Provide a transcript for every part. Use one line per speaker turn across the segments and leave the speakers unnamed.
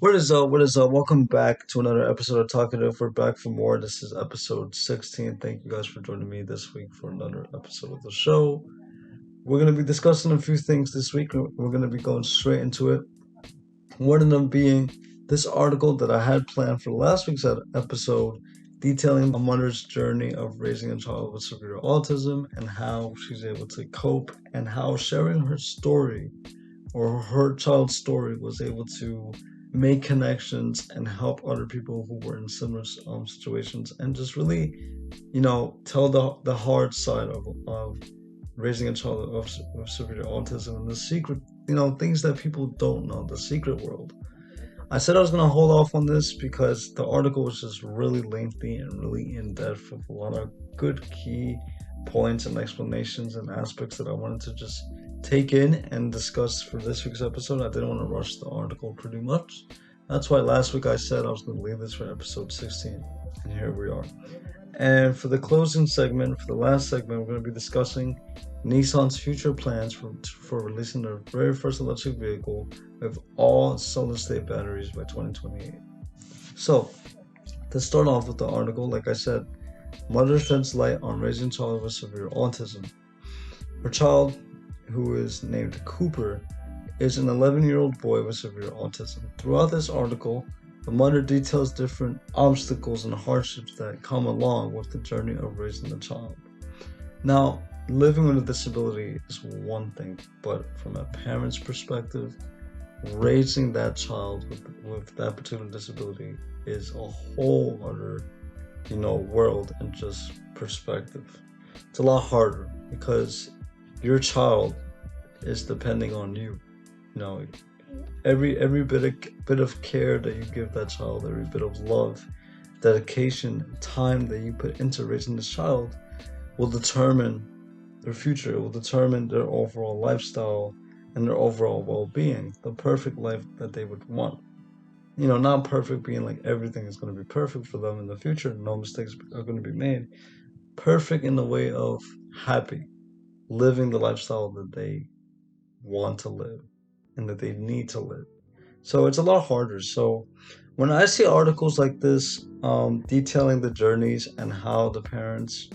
What is up? What is up? Welcome back to another episode of Talkative. We're back for more. This is episode 16. Thank you guys for joining me this week for another episode of the show. We're going to be discussing a few things this week. We're going to be going straight into it. One of them being this article that I had planned for last week's episode, detailing a mother's journey of raising a child with severe autism and how she's able to cope, and how sharing her story or her child's story was able to make connections and help other people who were in similar situations, and just really, tell the hard side of raising a child of severe autism and the secret, things that people don't know, the secret world. I said I was going to hold off on this because the article was just really lengthy and really in depth with a lot of good key points and explanations and aspects that I wanted to just take in and discuss for this week's episode. I didn't want to rush the article pretty much. That's why last week I said I was going to leave this for episode 16, and here we are. And for the closing segment, for the last segment, we're going to be discussing Nissan's future plans for releasing their very first electric vehicle with all solid state batteries by 2028. So, to start off with the article, like I said, mother sheds light on raising child with severe autism. Her child, who is named Cooper, is an 11-year-old boy with severe autism. Throughout this article, the mother details different obstacles and hardships that come along with the journey of raising the child. Now, living with a disability is one thing, but from a parent's perspective, raising that child with that particular disability is a whole other, world and just perspective. It's a lot harder because your child is depending on you. You know, every bit of care that you give that child, every bit of love, dedication, time that you put into raising this child will determine their future. It will determine their overall lifestyle and their overall well-being, the perfect life that they would want. Not perfect being like everything is going to be perfect for them in the future, no mistakes are going to be made. Perfect in the way of happy, living the lifestyle that they want to live and that they need to live. So it's a lot harder. So when I see articles like this, detailing the journeys and how the parents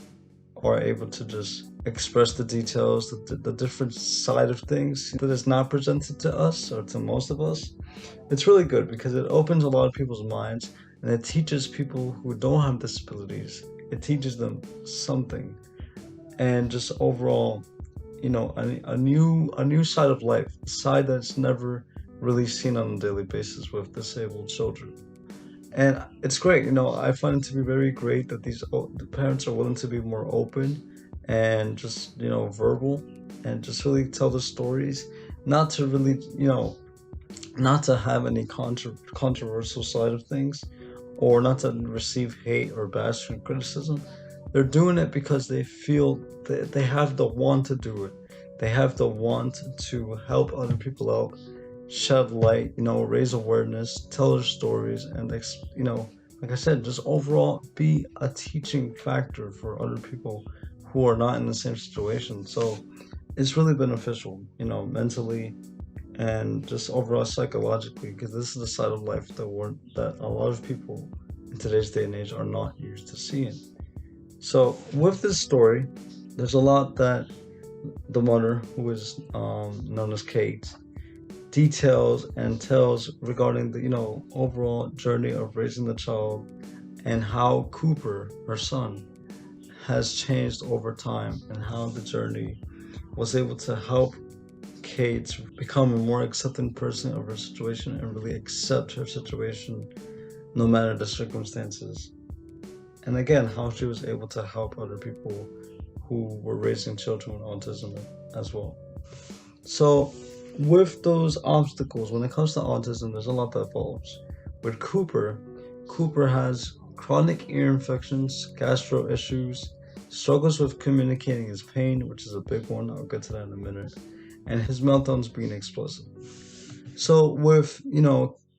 are able to just express the details, the different side of things that is not presented to us or to most of us, it's really good because it opens a lot of people's minds, and it teaches people who don't have disabilities. It teaches them something, and just overall, a new side of life, a side that's never really seen on a daily basis with disabled children. And it's great. I find it to be very great that the parents are willing to be more open and just verbal, and just really tell the stories, not to really not to have any controversial side of things, or not to receive hate or bash and criticism. They're doing it because they feel that they have the want to do it. They have the want to help other people out, shed light, raise awareness, tell their stories, and like I said, just overall be a teaching factor for other people who are not in the same situation. So it's really beneficial, mentally and just overall psychologically, because this is a side of life that a lot of people in today's day and age are not used to seeing. So with this story, there's a lot that the mother, who is known as Kate, details and tells regarding the overall journey of raising the child, and how Cooper, her son, has changed over time, and how the journey was able to help Kate become a more accepting person of her situation and really accept her situation no matter the circumstances. And again, how she was able to help other people who were raising children with autism as well. So, with those obstacles, when it comes to autism, there's a lot that follows. With Cooper, Cooper has chronic ear infections, gastro issues, struggles with communicating his pain, which is a big one. I'll get to that in a minute, and his meltdowns being explosive. So, with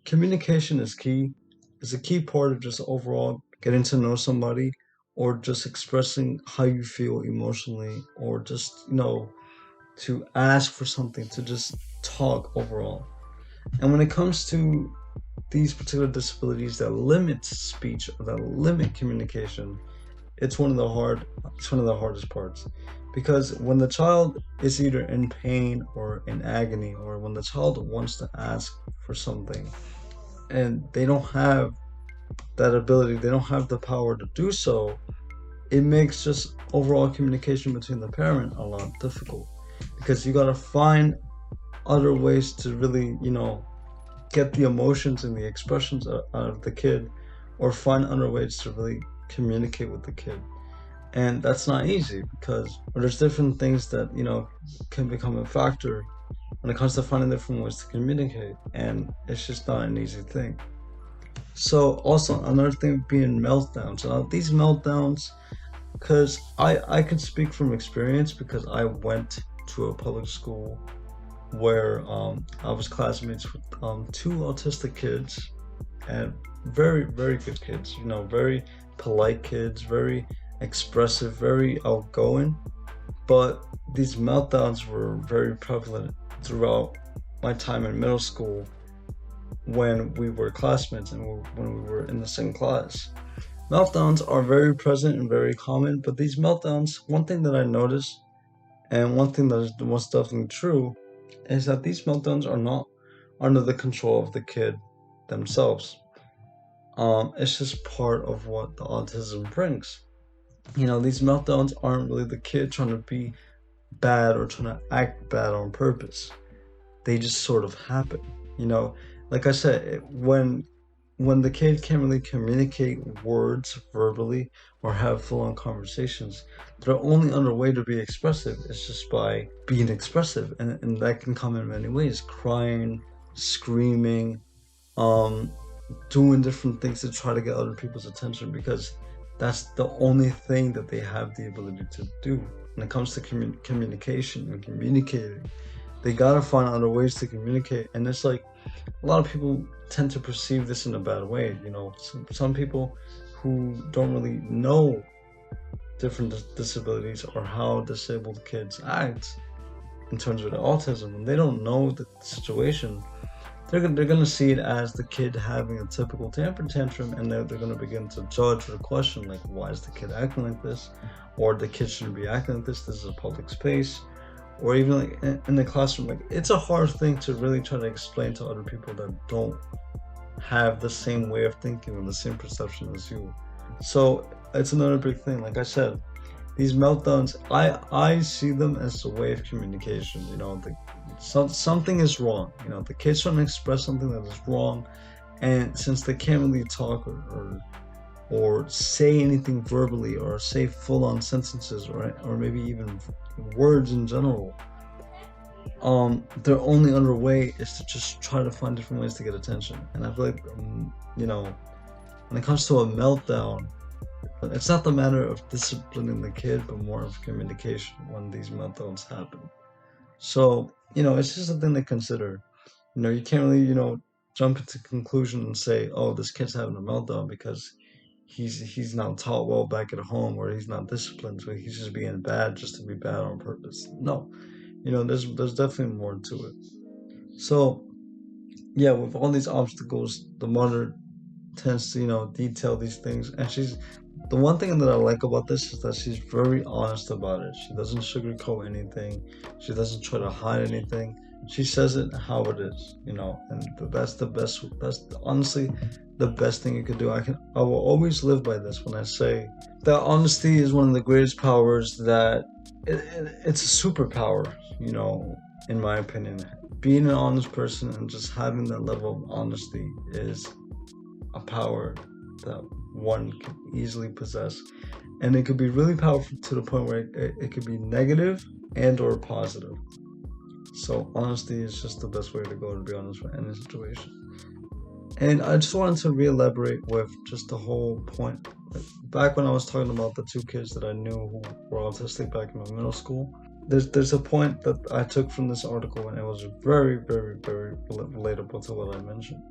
communication is key. It's a key part of just overall getting to know somebody, or just expressing how you feel emotionally, or just to ask for something, to just talk overall. And when it comes to these particular disabilities that limit speech or that limit communication, it's one of the hardest parts, because when the child is either in pain or in agony, or when the child wants to ask for something and they don't have that ability, they don't have the power to do so, it makes just overall communication between the parent a lot difficult, because you got to find other ways to really, get the emotions and the expressions out of the kid, or find other ways to really communicate with the kid. And that's not easy, because there's different things that, can become a factor when it comes to finding different ways to communicate. And it's just not an easy thing. So also another thing being meltdowns. Now these meltdowns, because I could speak from experience, because I went to a public school where I was classmates with two autistic kids, and very, very good kids, very polite kids, very expressive, very outgoing. But these meltdowns were very prevalent throughout my time in middle school, when we were classmates and when we were in the same class. Meltdowns are very present and very common, but these meltdowns, one thing that I noticed, and one thing that is most definitely true, is that these meltdowns are not under the control of the kid themselves. It's just part of what the autism brings. These meltdowns aren't really the kid trying to be bad or trying to act bad on purpose. They just sort of happen. Like I said, when the kid can't really communicate words verbally or have full-on conversations, their only other way to be expressive is just by being expressive, and that can come in many ways: crying, screaming, doing different things to try to get other people's attention, because that's the only thing that they have the ability to do when it comes to communication and communicating. They gotta find other ways to communicate, and it's like a lot of people tend to perceive this in a bad way. Some people who don't really know different disabilities or how disabled kids act in terms of the autism, and they don't know the situation, they're gonna see it as the kid having a typical temper tantrum, and they're gonna begin to judge or question, like, why is the kid acting like this, or the kid shouldn't be acting like this. This is a public space. Or even like in the classroom, like, it's a hard thing to really try to explain to other people that don't have the same way of thinking and the same perception as you. So it's another big thing. Like I said, these meltdowns, I see them as a way of communication. Something is wrong. The kid's trying to express something that is wrong, and since they can't really talk or say anything verbally, or say full-on sentences, or maybe even words in general, their only other way is to just try to find different ways to get attention. And I feel like, when it comes to a meltdown, it's not the matter of disciplining the kid, but more of communication when these meltdowns happen. So, it's just a thing to consider. You can't really, jump into conclusion and say, oh, this kid's having a meltdown because he's not taught well back at home, or he's not disciplined, so he's just being bad just to be bad on purpose. No, there's definitely more to it. So yeah, with all these obstacles, the mother tends to detail these things, and the one thing that I like about this is that she's very honest about it. She doesn't sugarcoat anything. She doesn't try to hide anything. She says it how it is, and that's the best. That's honestly the best thing you could do. I will always live by this when I say that honesty is one of the greatest powers. That it's a superpower, in my opinion. Being an honest person and just having that level of honesty is a power that one can easily possess, and it could be really powerful to the point where it could be negative and or positive. So honesty is just the best way to go, to be honest, for any situation. And I just wanted to re-elaborate with just the whole point. Back when I was talking about the two kids that I knew who were autistic back in my middle school, there's a point that I took from this article, and it was very, very, very relatable to what I mentioned.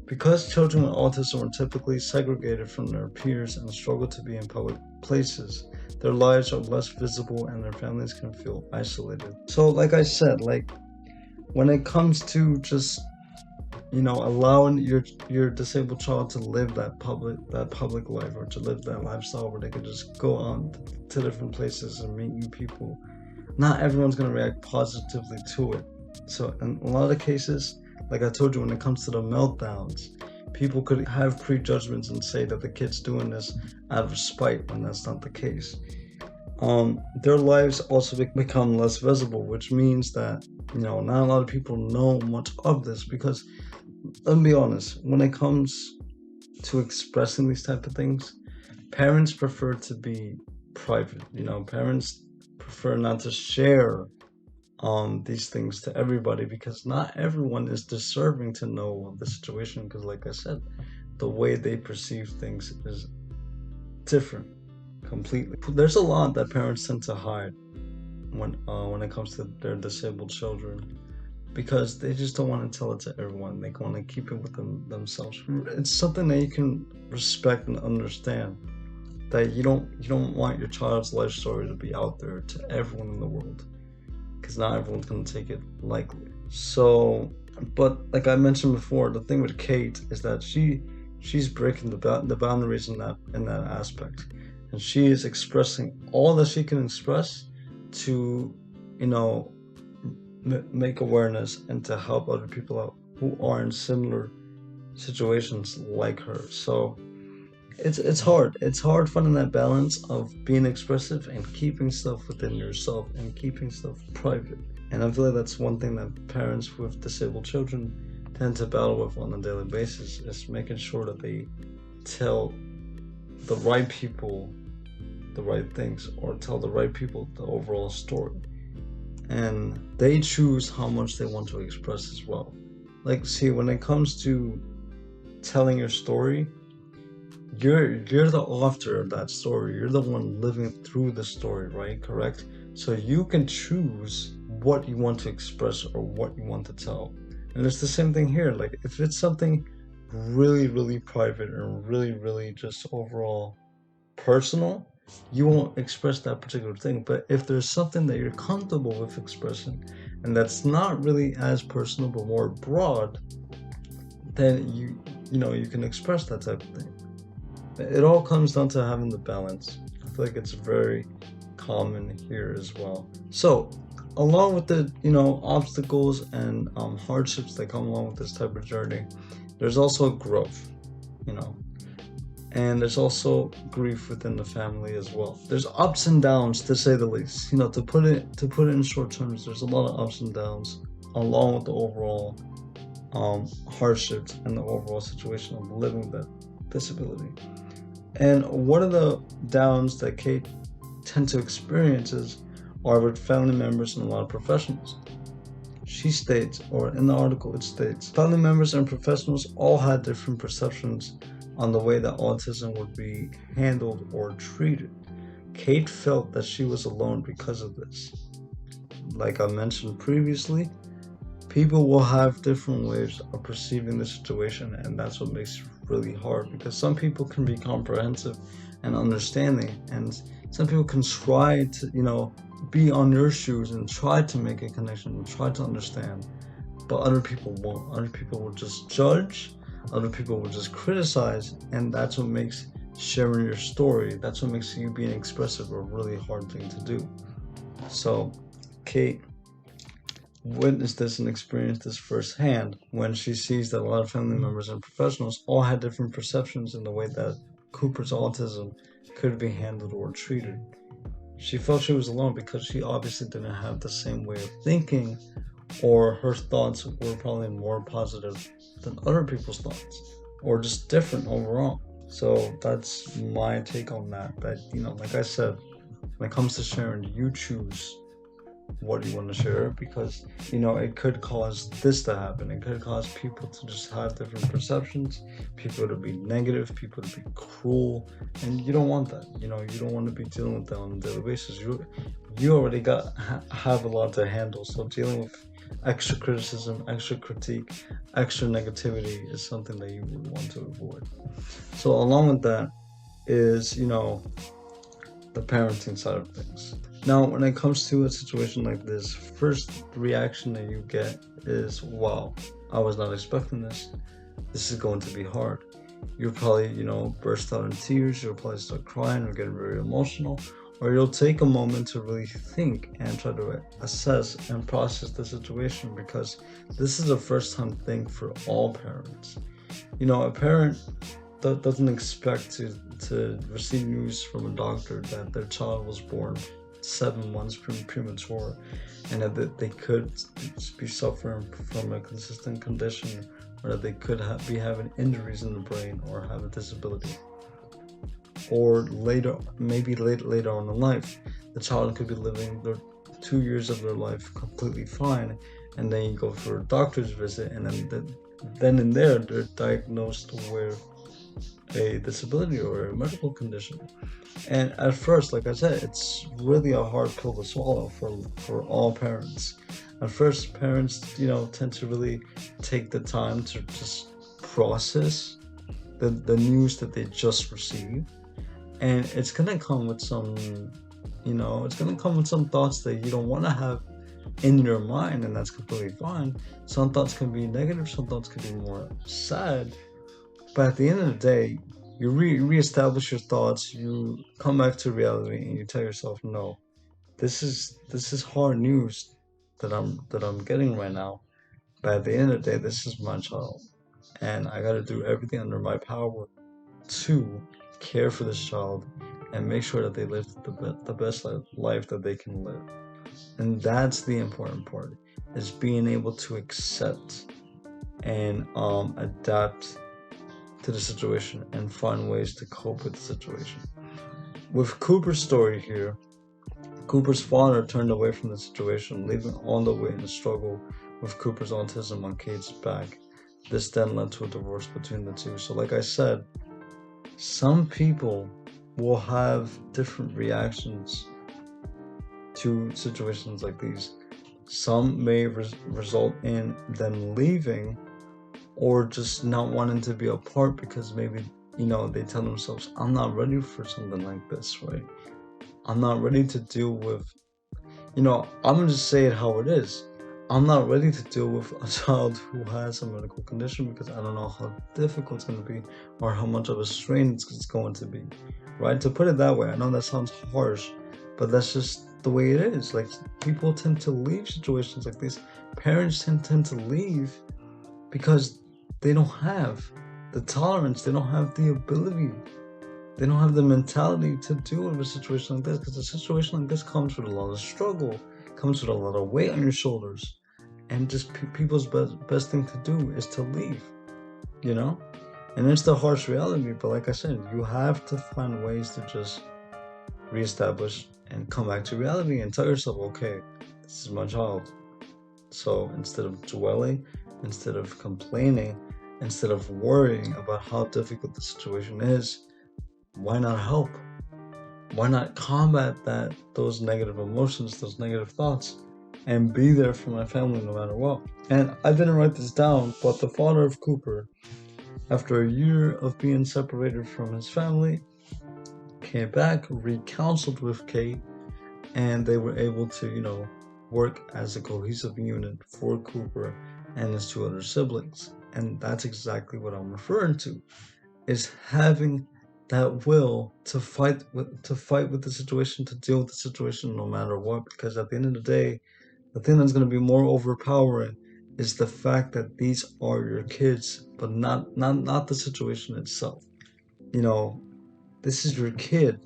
Because children with autism are typically segregated from their peers and struggle to be in public places, their lives are less visible and their families can feel isolated. So like I said, when it comes to just allowing your disabled child to live that public life, or to live that lifestyle where they could just go on to different places and meet new people. Not everyone's going to react positively to it. So in a lot of cases, like I told you, when it comes to the meltdowns, people could have prejudgments and say that the kid's doing this out of spite, when that's not the case. Their lives also become less visible, which means that not a lot of people know much of this, because let's be honest, when it comes to expressing these type of things, parents prefer to be private. Parents prefer not to share these things to everybody, because not everyone is deserving to know of the situation, because like I said, the way they perceive things is different completely. There's a lot that parents tend to hide when it comes to their disabled children, because they just don't want to tell it to everyone. They want to keep it with themselves. It's something that you can respect and understand, that you don't want your child's life story to be out there to everyone in the world, because not everyone's going to take it lightly. So, but like I mentioned before, the thing with Kate is that she's breaking the boundaries in that aspect, and she is expressing all that she can express to make awareness and to help other people out who are in similar situations like her. So it's hard. It's hard finding that balance of being expressive and keeping stuff within yourself and keeping stuff private. And I feel like that's one thing that parents with disabled children tend to battle with on a daily basis, is making sure that they tell the right people the right things, or tell the right people the overall story. And they choose how much they want to express as well. Like, see, when it comes to telling your story, you're the author of that story. You're the one living through the story, right? Correct? So you can choose what you want to express or what you want to tell. And it's the same thing here. Like, if it's something really, really private and really, really just overall personal, you won't express that particular thing. But if there's something that you're comfortable with expressing, and that's not really as personal but more broad, then you can express that type of thing. It all comes down to having the balance. I feel like it's very common here as well. So, along with the obstacles and hardships that come along with this type of journey, there's also growth. And there's also grief within the family as well. There's ups and downs, to say the least. To put it in short terms, there's a lot of ups and downs, along with the overall hardships and the overall situation of living with that disability. And one of the downs that Kate tends to experience are with family members and a lot of professionals. She states, or in the article it states, family members and professionals all had different perceptions on the way that autism would be handled or treated. Kate felt that she was alone because of this. Like I mentioned previously, people will have different ways of perceiving the situation, and that's what makes it really hard, because some people can be comprehensive and understanding, and some people can try to, be on your shoes and try to make a connection and try to understand, but other people won't. Other people will just judge, other people will just criticize, and that's what makes sharing your story, that's what makes you being expressive a really hard thing to do. So Kate witnessed this and experienced this firsthand when she sees that a lot of family members and professionals all had different perceptions in the way that Cooper's autism could be handled or treated. She felt she was alone because she obviously didn't have the same way of thinking, or her thoughts were probably more positive than other people's thoughts, or just different overall. So that's my take on that. That, like I said, when it comes to sharing, you choose what you want to share, because it could cause this to happen. It could cause people to just have different perceptions, people to be negative, people to be cruel, and you don't want that. You don't want to be dealing with that on a daily basis. You already have a lot to handle, so dealing with extra criticism, extra critique, extra negativity is something that you would want to avoid. So along with that is the parenting side of things. Now, when it comes to a situation like this, first reaction that you get is, wow, I was not expecting this. This is going to be hard. You'll probably, burst out in tears. You'll probably start crying or get very emotional. Or you'll take a moment to really think and try to assess and process the situation, because this is a first time thing for all parents. A parent doesn't expect to receive news from a doctor that their child was born 7 months premature, and that they could be suffering from a consistent condition, or that they could be having injuries in the brain or have a disability. Or later on in life, the child could be living their 2 years of their life completely fine, and then you go for a doctor's visit, and then and there they're diagnosed with a disability or a medical condition. And at first, like I said, it's really a hard pill to swallow for all parents. At first, parents, tend to really take the time to just process the news that they just received. And it's gonna come with some thoughts that you don't want to have in your mind, and that's completely fine. Some thoughts can be negative, some thoughts can be more sad. But at the end of the day, you reestablish your thoughts, you come back to reality, and you tell yourself, no, this is hard news that I'm getting right now. But at the end of the day, this is my child, and I got to do everything under my power to care for this child and make sure that they live the best life that they can live. And that's the important part, is being able to accept and adapt to the situation and find ways to cope with the situation. With Cooper's story here, Cooper's father turned away from the situation, leaving all the weight and struggle with Cooper's autism on Kate's back. This then led to a divorce between the two. So, like I said, some people will have different reactions to situations like these. Some may result in them leaving, or just not wanting to be apart, because maybe, they tell themselves, I'm not ready for something like this, right? I'm not ready to deal with, I'm gonna just say it how it is. I'm not ready to deal with a child who has a medical condition, because I don't know how difficult it's going to be, or how much of a strain it's going to be, right? To put it that way, I know that sounds harsh, but that's just the way it is. Like, people tend to leave situations like this. Parents tend to leave because they don't have the tolerance, they don't have the ability, they don't have the mentality to deal with a situation like this, because a situation like this comes with a lot of struggle, comes with a lot of weight on your shoulders, and just people's best thing to do is to leave, and it's the harsh reality. But like I said, you have to find ways to just reestablish and come back to reality and tell yourself, okay, this is my child. So instead of dwelling, instead of complaining, instead of worrying about how difficult the situation is, why not help? Why not combat those negative emotions, those negative thoughts, and be there for my family no matter what? And I didn't write this down, but the father of Cooper, after a year of being separated from his family, came back, recounseled with Kate, and they were able to, work as a cohesive unit for Cooper and his two other siblings. And that's exactly what I'm referring to, is having that will to fight with the situation, to deal with the situation no matter what. Because at the end of the day, the thing that's going to be more overpowering is the fact that these are your kids, but not the situation itself. This is your kid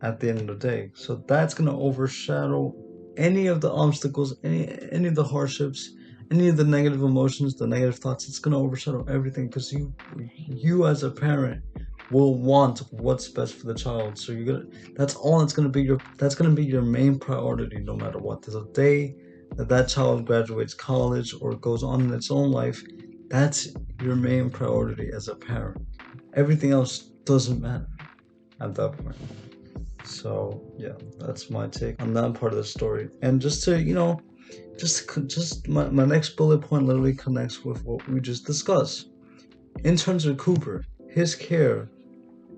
at the end of the day. So that's going to overshadow any of the obstacles, any of the hardships, any of the negative emotions, the negative thoughts. It's going to overshadow everything, because you as a parent will want what's best for the child. So that's going to be your main priority no matter what. There's a day that child graduates college or goes on in its own life. That's your main priority as a parent. Everything else doesn't matter at that point. So yeah, that's my take on that part of the story. And just to just my next bullet point literally connects with what we just discussed. In terms of Cooper, his care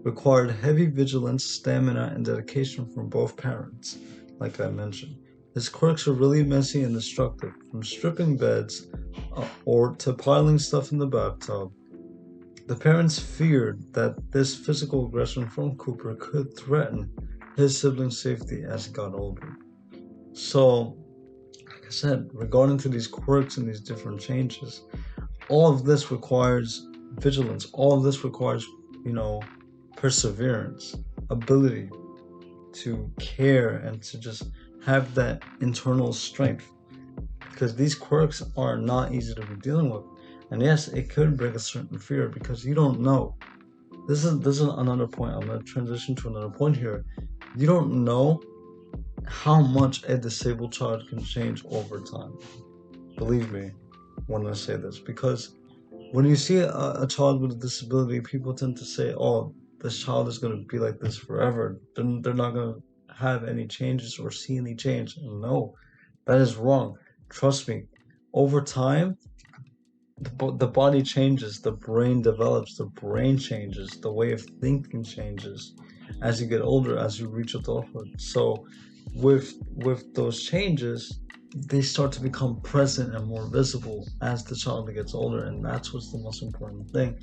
required heavy vigilance, stamina, and dedication from both parents, like I mentioned. His quirks are really messy and destructive, from stripping beds or to piling stuff in the bathtub. The parents feared that this physical aggression from Cooper could threaten his siblings' safety as he got older. So, like I said, regarding to these quirks and these different changes, all of this requires vigilance. All of this requires, you know, perseverance, ability to care and to just have that internal strength, because these quirks are not easy to be dealing with. And yes, it could bring a certain fear because you don't know. This is another point. I'm gonna transition to another point here. You don't know how much a disabled child can change over time. Believe me when I say this, because when you see a child with a disability, people tend to say, "Oh, this child is going to be like this forever. They're not going to have any changes or see any change." No, that is wrong. Trust me. Over time, the body changes, the brain develops, the brain changes, the way of thinking changes as you get older, as you reach adulthood. So, with those changes, they start to become present and more visible as the child gets older, and that's what's the most important thing.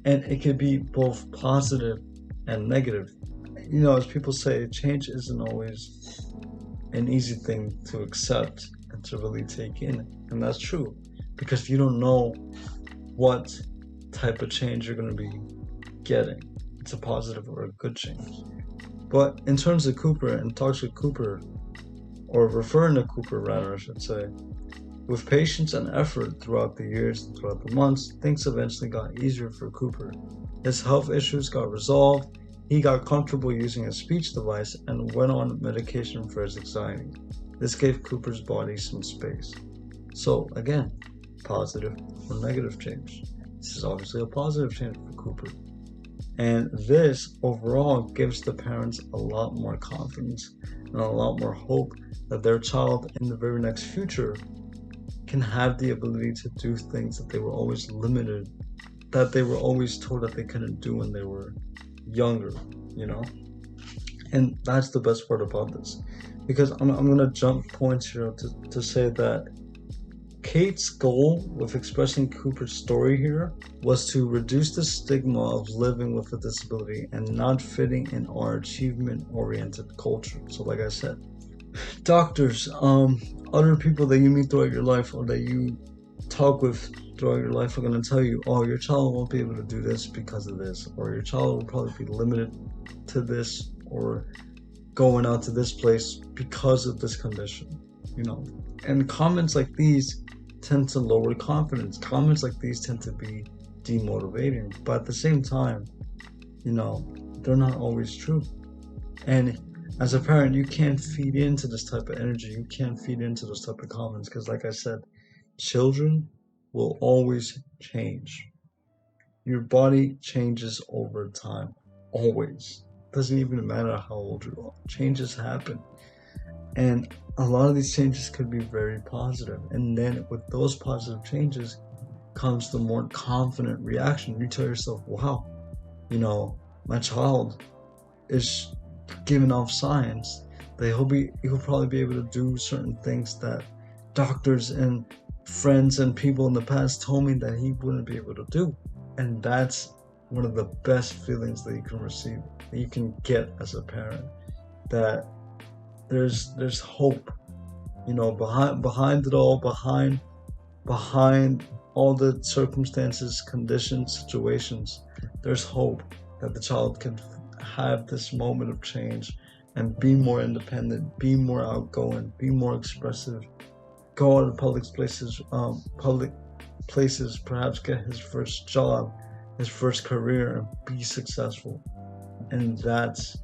And it could be both positive and negative. You know, as people say, change isn't always an easy thing to accept and to really take in, and that's true, because you don't know what type of change you're going to be getting. It's a positive or a good change. But in terms of Cooper and talks with Cooper, or referring to Cooper rather, I should say, with patience and effort throughout the years and throughout the months, things eventually got easier for Cooper. His health issues got resolved, he got comfortable using a speech device, and went on medication for his anxiety. This gave Cooper's body some space. So, again, positive or negative change. This is obviously a positive change for Cooper. And this overall gives the parents a lot more confidence and a lot more hope that their child in the very next future can have the ability to do things that they were always limited, that they were always told that they couldn't do when they were younger, you know? And that's the best part about this. Because I'm going to jump points here to say that Kate's goal with expressing Cooper's story here was to reduce the stigma of living with a disability and not fitting in our achievement-oriented culture. So like I said, doctors, other people that you meet throughout your life or that you talk with throughout your life are going to tell you, oh, your child won't be able to do this because of this, or your child will probably be limited to this or going out to this place because of this condition, you know. And comments like these tend to lower confidence. Comments like these tend to be demotivating, but at the same time, you know, they're not always true. And as a parent, you can't feed into this type of energy. You can't feed into those type of comments because, like I said, children will always change. Your body changes over time, always. Doesn't even matter how old you are. Changes happen. And a lot of these changes could be very positive. And then with those positive changes comes the more confident reaction. You tell yourself, wow, you know, my child is giving off signs that he'll probably be able to do certain things that doctors and friends and people in the past told me that he wouldn't be able to do. And that's one of the best feelings that you can receive, that you can get as a parent, that there's hope, you know, behind it all, behind all the circumstances, conditions, situations. There's hope that the child can have this moment of change and be more independent, be more outgoing, be more expressive, go out to public places, perhaps get his first job, his first career, and be successful. And that's,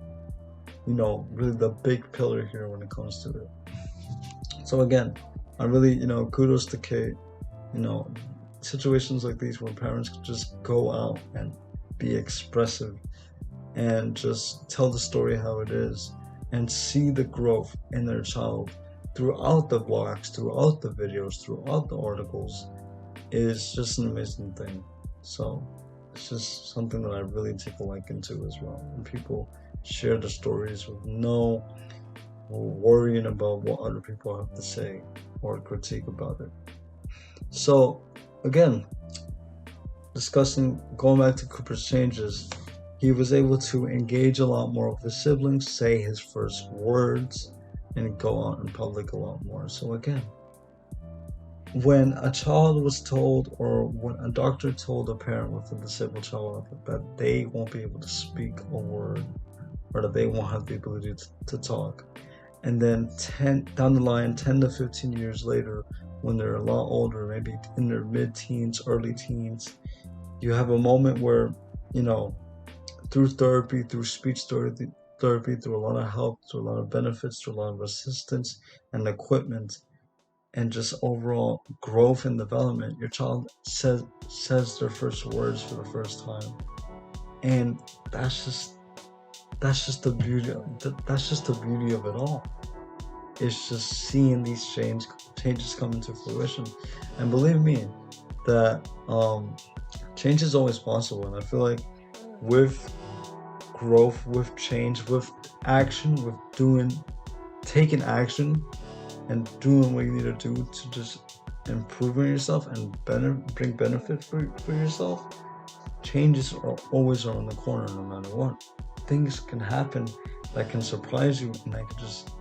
you know, really the big pillar here when it comes to it. So again, I really, you know, kudos to Kate. You know, situations like these where parents could just go out and be expressive and just tell the story how it is and see the growth in their child throughout the blogs, throughout the videos, throughout the articles is just an amazing thing. So it's just something that I really take a liking to as well. When people share the stories with no worrying about what other people have to say or critique about it. So, again, going back to Cooper's changes, he was able to engage a lot more with his siblings, say his first words, and go out in public a lot more. So again, when a child was told, or when a doctor told a parent with a disabled child that they won't be able to speak a word, or that they won't have the ability to talk, and then 10 down the line, 10 to 15 years later, when they're a lot older, maybe in their mid-teens, early teens, you have a moment where, through therapy, through speech therapy, through a lot of help, through a lot of benefits, through a lot of assistance and equipment, and just overall growth and development, your child says their first words for the first time, and that's just the beauty. That's just the beauty of it all. It's just seeing these changes come into fruition, and believe me, that change is always possible. And I feel like with growth, with change, with action, with taking action, and doing what you need to do to just improve on yourself and bring benefit for yourself, changes are always around the corner no matter what. Things can happen that can surprise you and that can just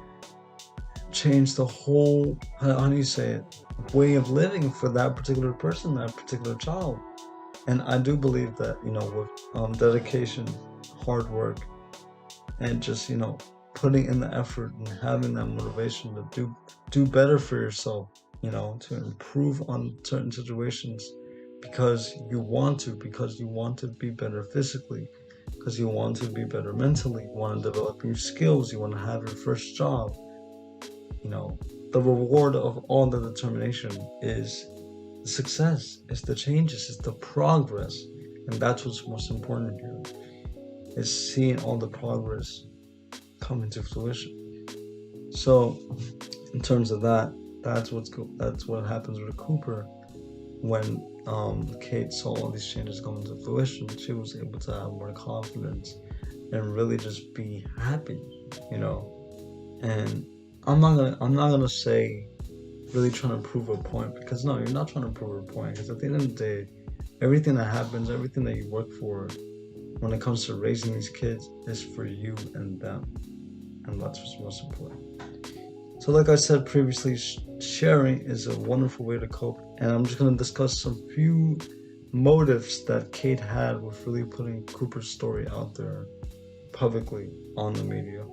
change the whole, how do you say it, way of living for that particular person, that particular child. And I do believe that, with dedication, hard work, and just, putting in the effort and having that motivation to do better for yourself, to improve on certain situations because you want to be better physically, because you want to be better mentally, you want to develop new skills, you want to have your first job. The reward of all the determination is the success, it's the changes, it's the progress. And that's what's most important here, is seeing all the progress come into fruition. So in terms of that, that's what happens with Cooper. When Kate saw all these changes come into fruition, she was able to have more confidence and really just be happy, and I'm not gonna say really trying to prove a point, because no, you're not trying to prove a point, because at the end of the day, everything that happens, everything that you work for when it comes to raising these kids is for you and them, and that's what's most important. So like I said previously, sharing is a wonderful way to cope, and I'm just going to discuss some few motives that Kate had with really putting Cooper's story out there publicly on the media.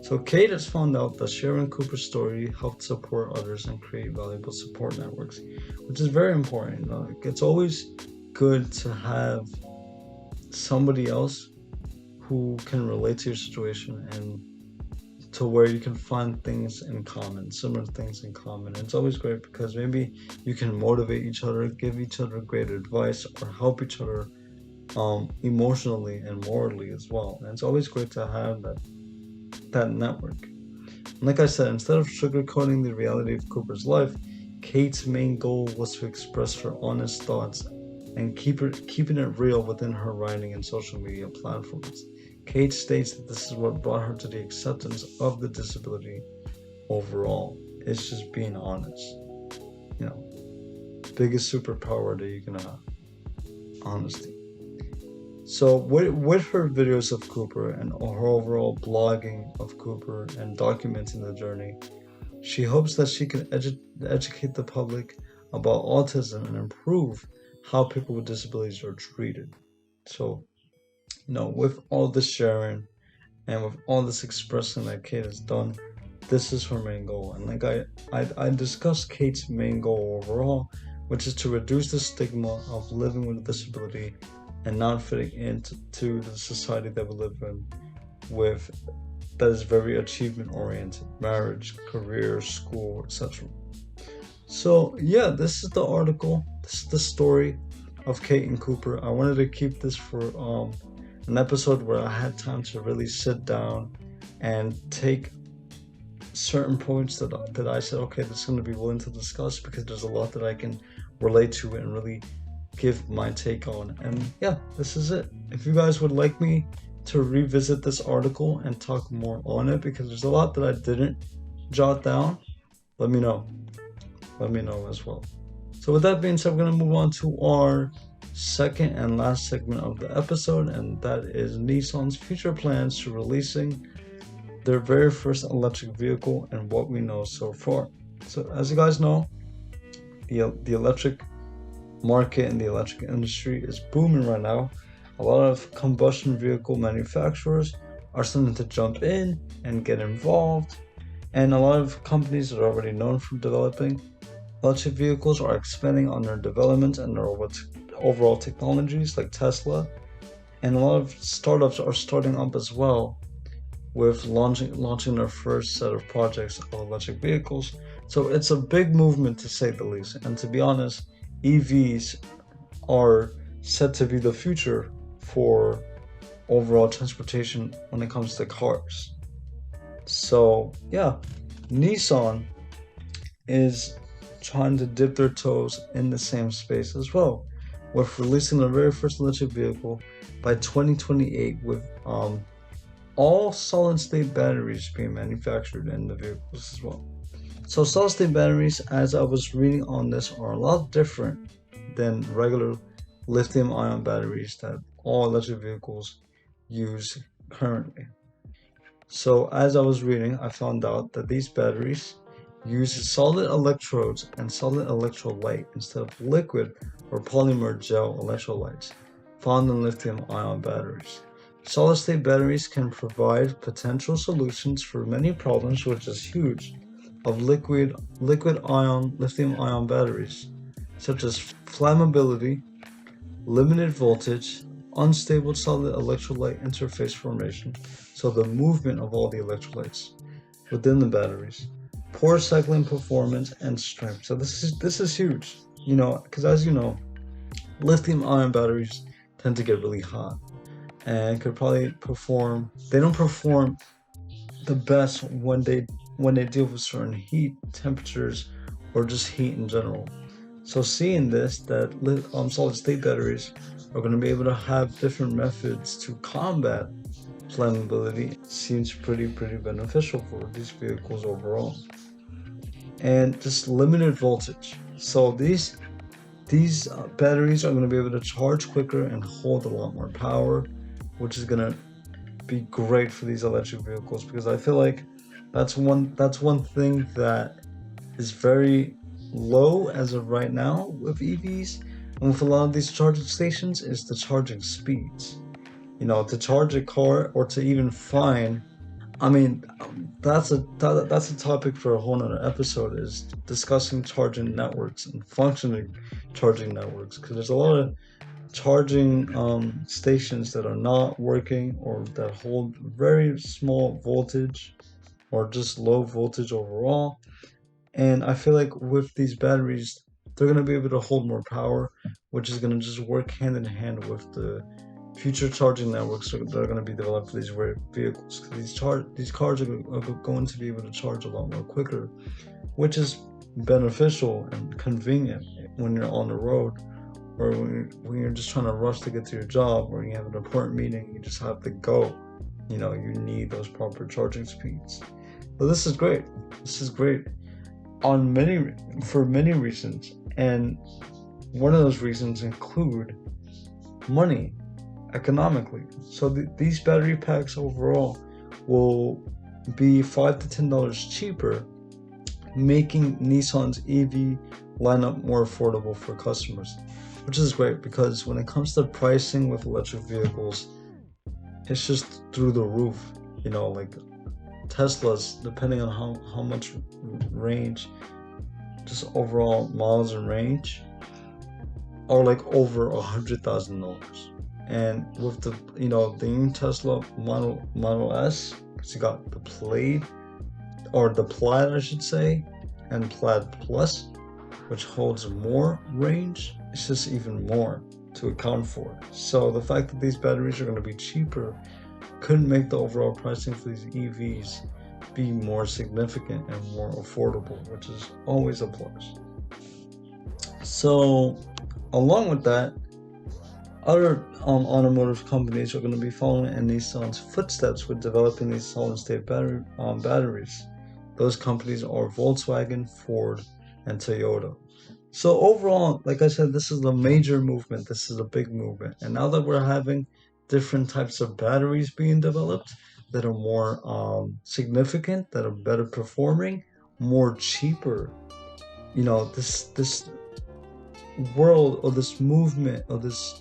So Kate has found out that sharing Cooper's story helped support others and create valuable support networks, which is very important. It's always good to have somebody else who can relate to your situation and to where you can find things in common, similar things in common. And it's always great because maybe you can motivate each other, give each other great advice, or help each other emotionally and morally as well. And it's always great to have that network. And like I said, instead of sugarcoating the reality of Cooper's life, Kate's main goal was to express her honest thoughts and keeping it real within her writing and social media platforms. Kate states that this is what brought her to the acceptance of the disability overall. It's just being honest. Biggest superpower that you can have. Honesty. So with her videos of Cooper and her overall blogging of Cooper and documenting the journey, she hopes that she can educate the public about autism and improve how people with disabilities are treated. So, with all this sharing and with all this expressing that Kate has done, this is her main goal. And like I discussed Kate's main goal overall, which is to reduce the stigma of living with a disability and not fitting into the society that we live in that is very achievement oriented, marriage, career, school, etc. So yeah, this is the article, this is the story of Kate and Cooper. I wanted to keep this for an episode where I had time to really sit down and take certain points that I said, okay, this is going to be willing to discuss, because there's a lot that I can relate to and really give my take on. And yeah, this is it. If you guys would like me to revisit this article and talk more on it because there's a lot that I didn't jot down. Let me know. Let me know as well. So with that being said, we're going to move on to our second and last segment of the episode, and that is Nissan's future plans to releasing their very first electric vehicle and what we know so far. So as you guys know, the electric market and the electric industry is booming right now. A lot of combustion vehicle manufacturers are starting to jump in and get involved, and a lot of companies that are already known for developing electric vehicles are expanding on their development and their overall technologies, like Tesla, and a lot of startups are starting up as well with launching their first set of projects of electric vehicles. So it's a big movement to say the least. And to be honest, EVs are set to be the future for overall transportation when it comes to cars. So yeah, Nissan is trying to dip their toes in the same space as well, with releasing their very first electric vehicle by 2028 with all solid-state batteries being manufactured in the vehicles as well. So solid-state batteries, as I was reading on this, are a lot different than regular lithium-ion batteries that all electric vehicles use currently. So as I was reading, I found out that these batteries use solid electrodes and solid electrolyte instead of liquid or polymer gel electrolytes found in lithium-ion batteries. Solid-state batteries can provide potential solutions for many problems, which is huge, of liquid-ion lithium-ion batteries, such as flammability, limited voltage, unstable solid electrolyte interface formation, so the movement of all the electrolytes within the batteries, poor cycling performance and strength. So this is huge, because as you know, lithium-ion batteries tend to get really hot and could probably they don't perform the best when they deal with certain heat temperatures or just heat in general. So seeing this, that solid state batteries are going to be able to have different methods to combat flammability seems pretty beneficial for these vehicles overall. And just limited voltage. So these batteries are going to be able to charge quicker and hold a lot more power, which is going to be great for these electric vehicles, because I feel like that's one thing that is very low as of right now with EVs and with a lot of these charging stations is the charging speeds. To charge a car or to even find, I mean, that's a topic for a whole nother episode, is discussing charging networks and functioning charging networks, because there's a lot of charging stations that are not working or that hold very small voltage or just low voltage overall. And I feel like with these batteries, they're going to be able to hold more power, which is going to just work hand in hand with the future charging networks that are going to be developed for these vehicles. These cars are going to be able to charge a lot more quicker, which is beneficial and convenient when you're on the road, or when you're just trying to rush to get to your job, or you have an important meeting, you just have to go. You need those proper charging speeds. But this is great. This is great for many reasons, and one of those reasons include money, economically. So these battery packs overall will be $5 to $10 cheaper, making Nissan's EV lineup more affordable for customers, which is great, because when it comes to pricing with electric vehicles, it's just through the roof. Like Teslas, depending on how much range, just overall miles and range, are like over $100,000. And with the new Tesla Model S, because you got the Plaid, or the Plaid I should say, and Plaid Plus, which holds more range, it's just even more to account for. So the fact that these batteries are going to be cheaper could make the overall pricing for these EVs be more significant and more affordable, which is always a plus. So along with that, other automotive companies are going to be following in Nissan's footsteps with developing these solid-state batteries. Those companies are Volkswagen, Ford, and Toyota. So overall, like I said, this is a major movement. This is a big movement. And now that we're having different types of batteries being developed that are more significant, that are better performing, more cheaper, this world or this movement or this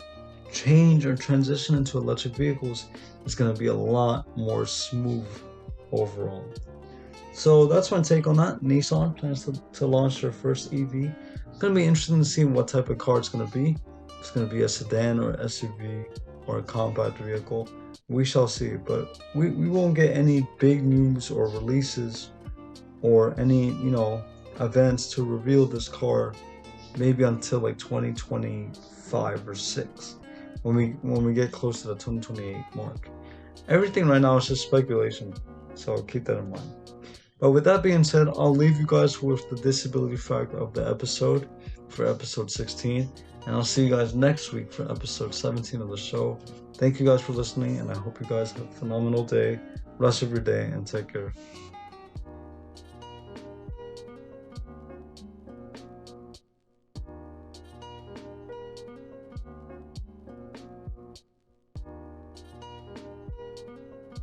change or transition into electric vehicles is going to be a lot more smooth overall. So that's my take on that. Nissan plans to launch their first EV. It's going to be interesting to see what type of car it's going to be. If it's going to be a sedan or SUV or a compact vehicle. We shall see. But we won't get any big news or releases or any, events to reveal this car maybe until like 2025 or 6 when we get close to the 2028 mark. Everything right now is just speculation, so keep that in mind. But with that being said, I'll leave you guys with the disability fact of the episode for episode 16, and I'll see you guys next week for episode 17 of the show. Thank you guys for listening, and I hope you guys have a phenomenal day, rest of your day, and take care.